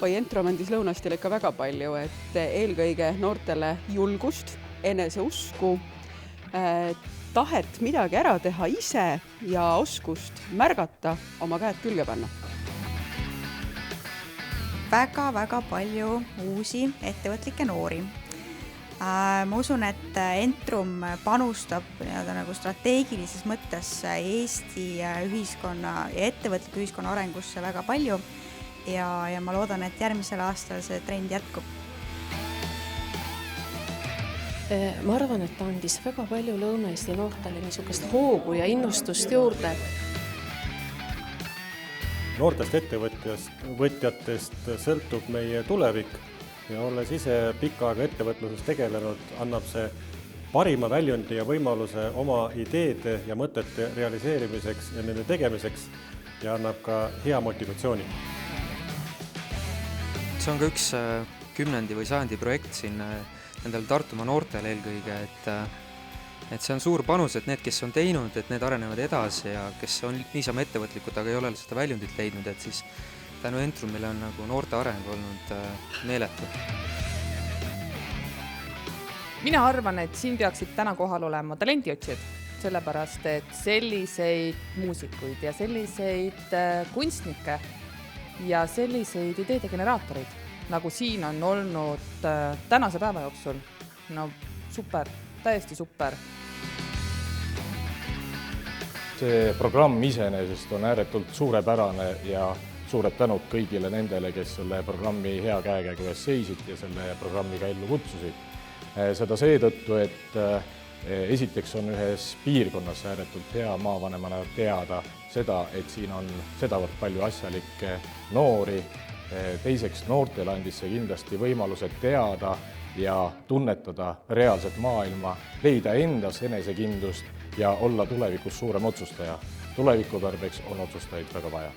Oi, Entrum andis Lõunastil ikka väga palju, et eelkõige noortele julgust, eneseusku, tahet midagi ära teha ise ja oskust märgata, oma käed külge panna. Väga palju uusi ettevõtlikke noori. Ma usun, et Entrum panustab nagu strateegilises mõttes Eesti ühiskonna ja ettevõtliku ühiskonna arengusse väga palju ja ma loodan, et järgmisel aastal see trend jätkub. Ma arvan, et ta andis väga palju Lõuna-Eesti noortele niisugust hoogu ja innustust juurde. Noortest ettevõtjatest sõltub meie tulevik ja olles ise pikka aega ettevõtluses tegelenud, annab see parima väljundi ja võimaluse oma ideede ja mõtete realiseerimiseks ja nende tegemiseks ja annab ka hea motivatsiooni. See on ka üks kümnendi või sajandi projekt siin nendel Tartumaa noortele eelkõige, et see on suur panus, et need, kes on teinud, et need arenevad edasi ja kes on niisama ettevõtlikud, aga ei ole seda väljundit leidnud, et siis tänu Entrumile on nagu noorte areng olnud meeletu. Mina arvan, et siin peaksid täna kohal olema talendiotsijad, sellepärast, et selliseid muusikuid ja selliseid kunstnikke ja selliseid ideede generaatoreid, nagu siin on olnud tänase päeva jooksul, no super, täiesti super. See programm iseenesest on ääretult suurepärane ja suured tänud kõigile nendele, kes selle programmi hea käekäigu ees seisid ja selle programmiga ellu kutsusid. Seda seetõttu, et esiteks on ühes piirkonnas ääretult hea maavanemana teada seda, et siin on sedavõrd palju asjalikke noori. Teiseks noortele andis see kindlasti võimalused teada ja tunnetada reaalset maailma, leida endas enesekindlust ja olla tulevikus suurem otsustaja. Tuleviku tarbeks on otsustajaid väga vaja.